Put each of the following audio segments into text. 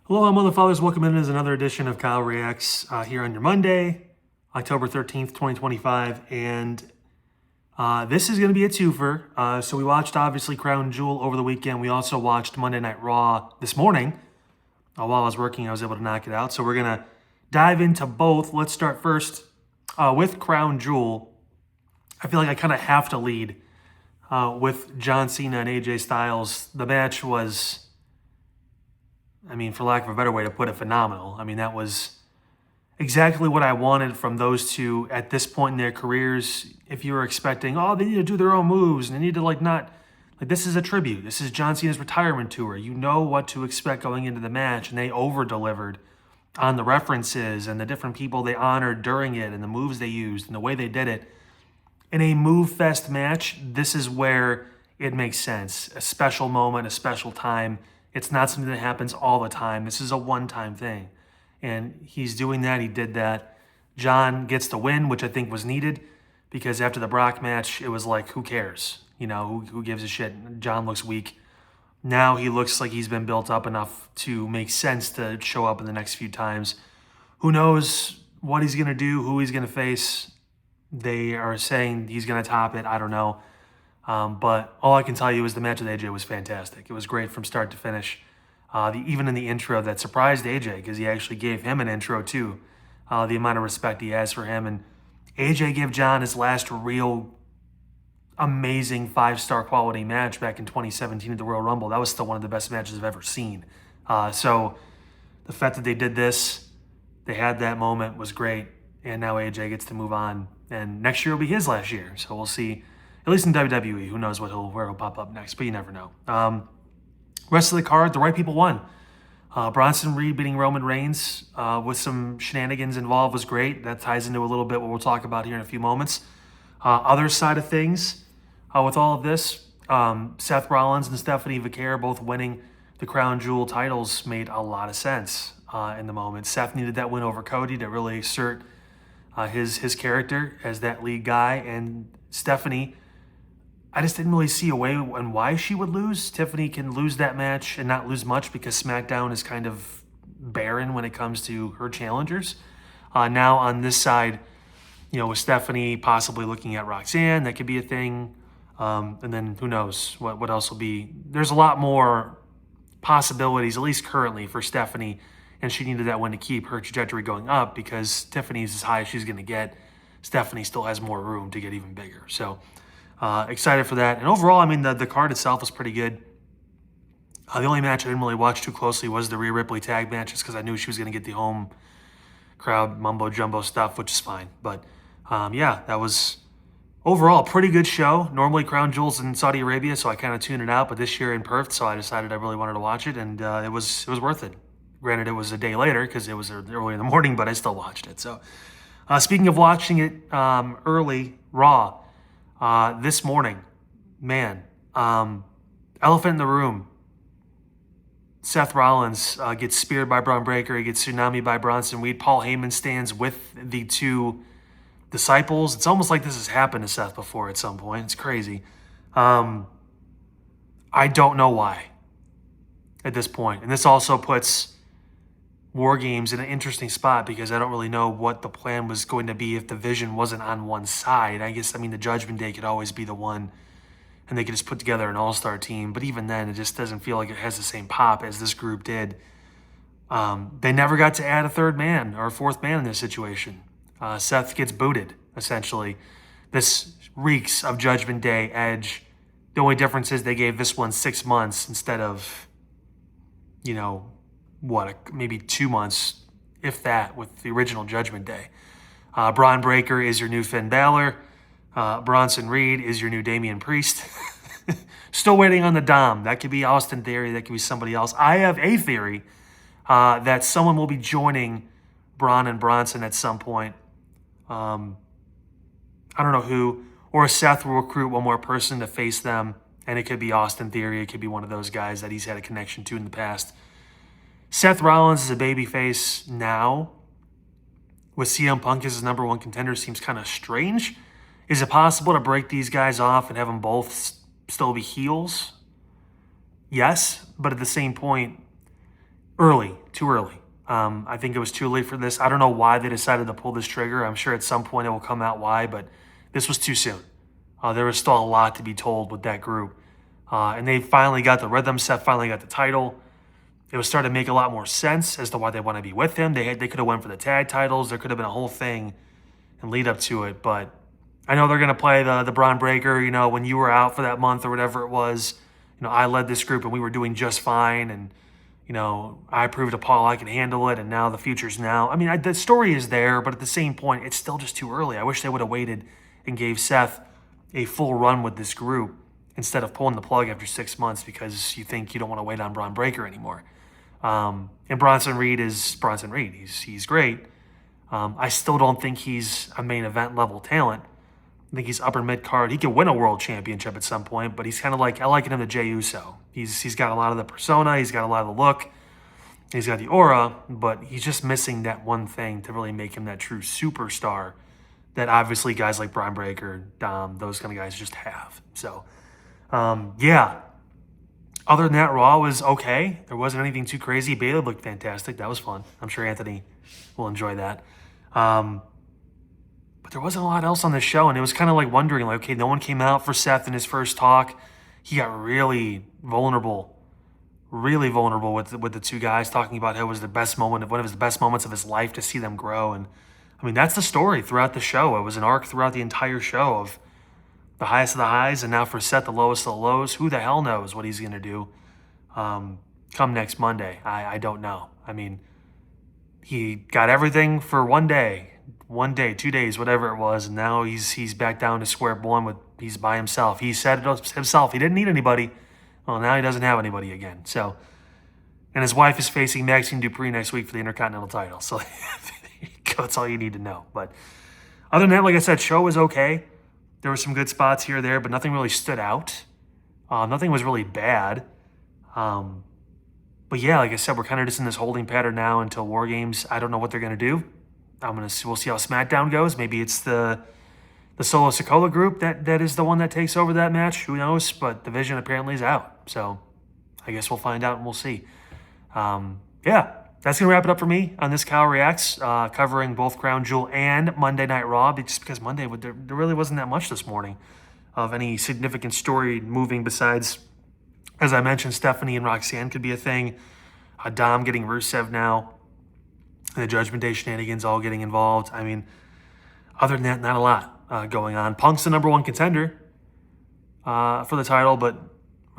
Hello, Mother Fathers. Welcome in as another edition of Kyle Reacts here on your Monday, October 13th, 2025. And this is going to be a twofer. So we watched, obviously, Crown Jewel over the weekend. We also watched Monday Night Raw this morning. While I was working, I was able to knock it out. So we're going to dive into both. Let's start first with Crown Jewel. I feel like I kind of have to lead with John Cena and AJ Styles. The match was, for lack of a better way to put it, phenomenal. That was exactly what I wanted from those two at this point in their careers. If you were expecting, oh, they need to do their own moves and they need to this is a tribute. This is John Cena's retirement tour. You know what to expect going into the match, and they over-delivered on the references and the different people they honored during it and the moves they used and the way they did it. In a move fest match, this is where it makes sense. A special moment, a special time. It's not something that happens all the time. This is a one-time thing. And he's doing that. He did that. John gets the win, which I think was needed, because after the Brock match, it was like, who cares? Who gives a shit? John looks weak. Now he looks like he's been built up enough to make sense to show up in the next few times. Who knows what he's going to do, who he's going to face. They are saying he's going to top it. I don't know. But all I can tell you is the match with AJ was fantastic. It was great from start to finish. Even in the intro, that surprised AJ because he actually gave him an intro too. The amount of respect he has for him. And AJ gave John his last real amazing 5-star quality match back in 2017 at the Royal Rumble. That was still one of the best matches I've ever seen. So the fact that they did this, they had that moment, was great. And now AJ gets to move on. And next year will be his last year. So we'll see. At least in WWE, who knows where he'll pop up next, but you never know. Rest of the card, the right people won. Bronson Reed beating Roman Reigns with some shenanigans involved was great. That ties into a little bit what we'll talk about here in a few moments. Other side of things, with all of this, Seth Rollins and Stephanie Vaquer both winning the Crown Jewel titles made a lot of sense in the moment. Seth needed that win over Cody to really assert his character as that lead guy, and Stephanie, I just didn't really see a way and why she would lose. Tiffany can lose that match and not lose much because SmackDown is kind of barren when it comes to her challengers. Now on this side, with Stephanie possibly looking at Roxanne, that could be a thing. And then who knows what else will be. There's a lot more possibilities, at least currently, for Stephanie, and she needed that win to keep her trajectory going up because Tiffany's as high as she's going to get. Stephanie still has more room to get even bigger. So excited for that. And overall, the card itself was pretty good. The only match I didn't really watch too closely was the Rhea Ripley tag match, just because I knew she was going to get the home crowd mumbo-jumbo stuff, which is fine. But yeah, that was overall a pretty good show. Normally Crown Jewel's in Saudi Arabia, so I kind of tuned it out. But this year in Perth, so I decided I really wanted to watch it, and it was worth it. Granted, it was a day later because it was early in the morning, but I still watched it. So speaking of watching it early, Raw, this morning, man, elephant in the room. Seth Rollins gets speared by Braun Breaker. He gets tsunami by Bronson Reed. Paul Heyman stands with the two disciples. It's almost like this has happened to Seth before at some point. It's crazy. I don't know why at this point. And this also puts War Games in an interesting spot because I don't really know what the plan was going to be if the vision wasn't on one side. I guess, the Judgment Day could always be the one, and they could just put together an all-star team. But even then, it just doesn't feel like it has the same pop as this group did. They never got to add a third man or a fourth man in this situation. Seth gets booted, essentially. This reeks of Judgment Day, Edge. The only difference is they gave this one 6 months instead of, maybe 2 months, if that, with the original Judgment Day. Braun Breaker is your new Finn Balor. Bronson Reed is your new Damian Priest. Still waiting on the Dom. That could be Austin Theory. That could be somebody else. I have a theory that someone will be joining Braun and Bronson at some point. I don't know who. Or Seth will recruit one more person to face them, and it could be Austin Theory. It could be one of those guys that he's had a connection to in the past. Seth Rollins is a babyface now. With CM Punk as his number one contender seems kind of strange. Is it possible to break these guys off and have them both still be heels? Yes, but at the same point, too early. I think it was too late for this. I don't know why they decided to pull this trigger. I'm sure at some point it will come out why, but this was too soon. There was still a lot to be told with that group. And they finally got the rhythm. Seth finally got the title. It was starting to make a lot more sense as to why they want to be with him. They could have went for the tag titles. There could have been a whole thing and lead up to it. But I know they're going to play the Braun Breaker. You know, when you were out for that month or whatever it was, you know, I led this group and we were doing just fine. And, you know, I proved to Paul I can handle it. And now the future's now. I mean, the story is there, but at the same point, it's still just too early. I wish they would have waited and gave Seth a full run with this group instead of pulling the plug after 6 months because you think you don't want to wait on Braun Breaker anymore. And Bronson Reed is Bronson Reed. He's great. I still don't think he's a main event level talent. I think he's upper mid card. He could win a world championship at some point, but he's kind of like, I liken him to Jey Uso. He's got a lot of the persona. He's got a lot of the look. He's got the aura, but he's just missing that one thing to really make him that true superstar that obviously guys like Braun Breaker, Dom, those kind of guys just have. So, yeah. Other than that, Raw was okay. There wasn't anything too crazy. Bayley looked fantastic. That was fun. I'm sure Anthony will enjoy that. But there wasn't a lot else on the show, and it was kind of like wondering, like, okay, no one came out for Seth in his first talk. He got really vulnerable with the two guys, talking about how it was the best moment, one of his best moments of his life to see them grow. And I mean, that's the story throughout the show. It was an arc throughout the entire show of the highest of the highs, and now for Seth, the lowest of the lows. Who the hell knows what he's going to do come next Monday? I don't know. I mean, he got everything for 1 day, 2 days, whatever it was, and now he's back down to square one he's by himself. He said it himself. He didn't need anybody. Well, now he doesn't have anybody again. So, and his wife is facing Maxine Dupree next week for the Intercontinental title. So that's all you need to know. But other than that, like I said, show was okay. There were some good spots here or there, but nothing really stood out. Nothing was really bad. But yeah, like I said, we're kind of just in this holding pattern now until War Games. I don't know what they're going to do. We'll see how SmackDown goes. Maybe it's the Solo Sikoa group that is the one that takes over that match. Who knows? But the Vision apparently is out. So I guess we'll find out and we'll see. Yeah, that's going to wrap it up for me on this Kyle Reacts, covering both Crown Jewel and Monday Night Raw, just because Monday, there really wasn't that much this morning of any significant story moving besides, as I mentioned, Stephanie and Roxanne could be a thing. Dom getting Rusev now. And the Judgment Day shenanigans all getting involved. I mean, other than that, not a lot going on. Punk's the number one contender for the title, but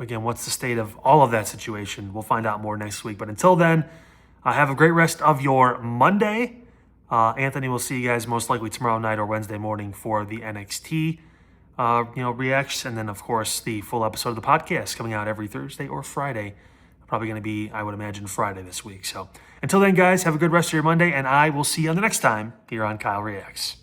again, what's the state of all of that situation? We'll find out more next week. But until then, have a great rest of your Monday. Anthony will see you guys most likely tomorrow night or Wednesday morning for the NXT reacts, and then of course the full episode of the podcast coming out every Thursday or Friday. Probably going to be, I would imagine, Friday this week. So until then, guys, have a good rest of your Monday, and I will see you on the next time here on Kyle Reacts.